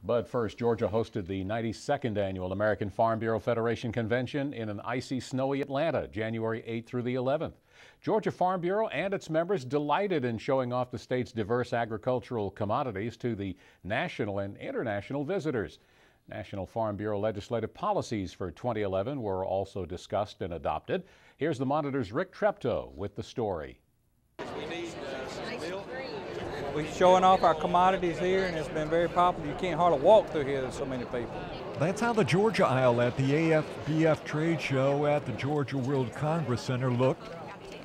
But first, Georgia hosted the 92nd Annual American Farm Bureau Federation Convention in an icy, snowy Atlanta, January 8th through the 11th. Georgia Farm Bureau and its members delighted in showing off the state's diverse agricultural commodities to the national and international visitors. National Farm Bureau legislative policies for 2011 were also discussed and adopted. Here's the Monitor's Rick Treptow with the story. We're showing off our commodities here, and it's been very popular. You can't hardly walk through here, there's so many people. That's how the Georgia aisle at the AFBF trade show at the Georgia World Congress Center looked.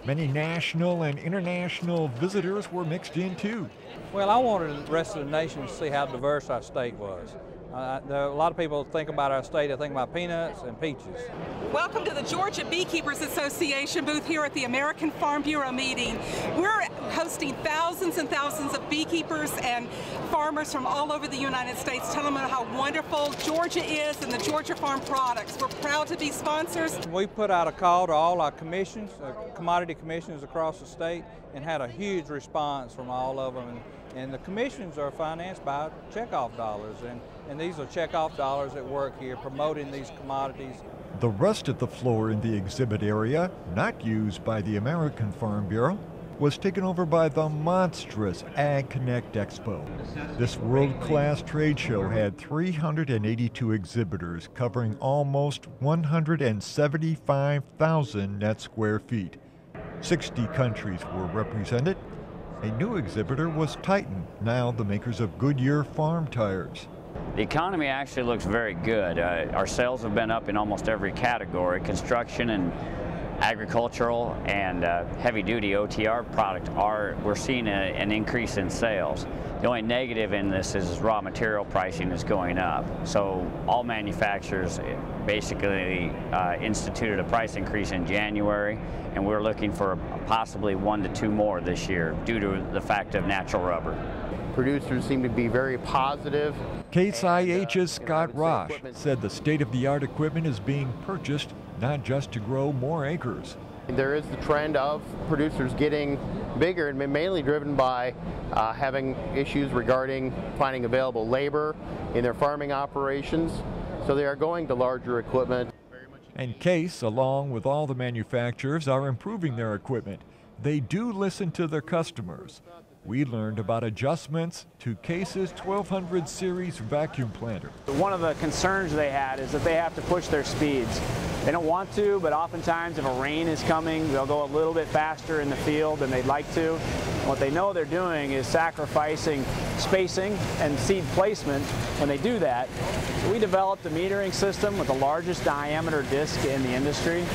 Many national and international visitors were mixed in too. Well, I wanted the rest of the nation to see how diverse our state was. A lot of people think about our state, they think about peanuts and peaches. Welcome to the Georgia Beekeepers Association booth here at the American Farm Bureau meeting. We're hosting thousands and thousands of beekeepers and farmers from all over the United States, telling them how wonderful Georgia is and the Georgia farm products. We're proud to be sponsors. We put out a call to all our commissions, commodity commissions across the state, and had a huge response from all of them. And the commissions are financed by checkoff dollars, and these are checkoff dollars that work here promoting these commodities. The rest of the floor in the exhibit area, not used by the American Farm Bureau, was taken over by the monstrous Ag Connect Expo. This world-class trade show had 382 exhibitors covering almost 175,000 net square feet. 60 countries were represented. A new exhibitor was Titan, now the makers of Goodyear farm tires. The economy actually looks very good. Our sales have been up in almost every category. Construction and agricultural and heavy-duty OTR product we're seeing an increase in sales. The only negative in this is raw material pricing is going up. So all manufacturers basically instituted a price increase in January, and we're looking for possibly 1 to 2 more this year due to the fact of natural rubber. Producers seem to be very positive. Case IH's Scott Rosh said the state-of-the-art equipment is being purchased not just to grow more acres. There is the trend of producers getting bigger, and mainly driven by having issues regarding finding available labor in their farming operations. So they are going to larger equipment. And Case, along with all the manufacturers, are improving their equipment. They do listen to their customers. We learned about adjustments to Case's 1200 series vacuum planter. One of the concerns they had is that they have to push their speeds. They don't want to, but oftentimes if a rain is coming, they'll go a little bit faster in the field than they'd like to. What they know they're doing is sacrificing spacing and seed placement when they do that. So we developed a metering system with the largest diameter disc in the industry.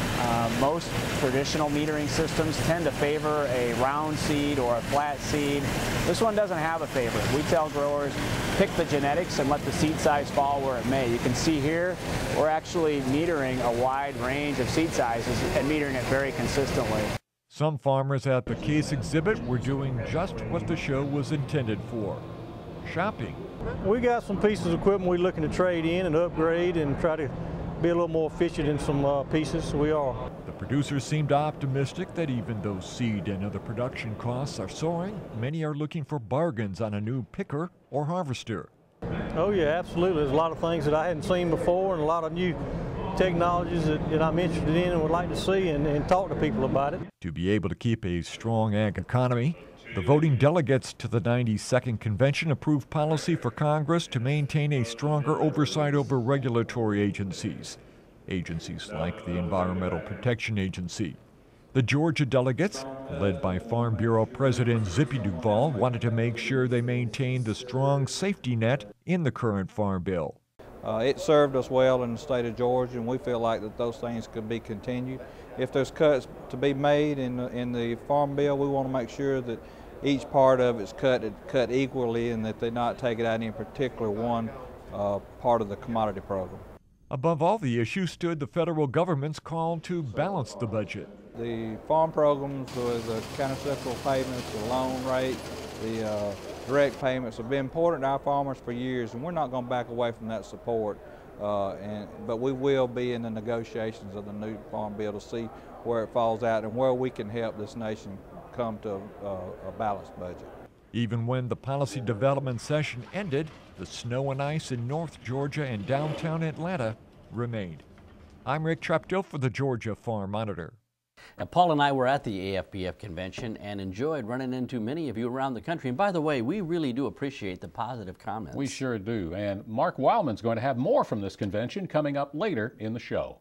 Most traditional metering systems tend to favor a round seed or a flat seed. This one doesn't have a favorite. We tell growers, pick the genetics and let the seed size fall where it may. You can see here, we're actually metering a wide range of seed sizes and metering it very consistently. Some farmers at the Case exhibit were doing just what the show was intended for, shopping. We got some pieces of equipment we're looking to trade in and upgrade and try to be a little more efficient in some pieces. We are. The producers seemed optimistic that even though seed and other production costs are soaring, many are looking for bargains on a new picker or harvester. Oh yeah, absolutely. There's a lot of things that I hadn't seen before and a lot of new technologies that I'm interested in and would like to see and talk to people about it. To be able to keep a strong ag economy, the voting delegates to the 92nd Convention approved policy for Congress to maintain a stronger oversight over regulatory agencies like the Environmental Protection Agency. The Georgia delegates, led by Farm Bureau President ZIPPY DUVALL, wanted to make sure they maintained the strong safety net in the current farm bill. It served us well in the state of Georgia, and we feel like that those things could be continued. If there's cuts to be made in the farm bill, we want to make sure that each part of it's cut equally and that they not take it out in particular one part of the commodity program. Above all the issues stood the federal government's call to balance the budget. The farm programs with the countercyclical payments, the loan rate, the direct payments have been important to our farmers for years, and we're not going to back away from that support. But we will be in the negotiations of the new farm bill to see where it falls out and where we can help this nation come to a balanced budget. Even when the policy development session ended, the snow and ice in North Georgia and downtown Atlanta remained. I'm Rick Treptow for the Georgia Farm Monitor. Now, Paul and I were at the AFBF convention and enjoyed running into many of you around the country. And by the way, we really do appreciate the positive comments. We sure do. And Mark Wildman's going to have more from this convention coming up later in the show.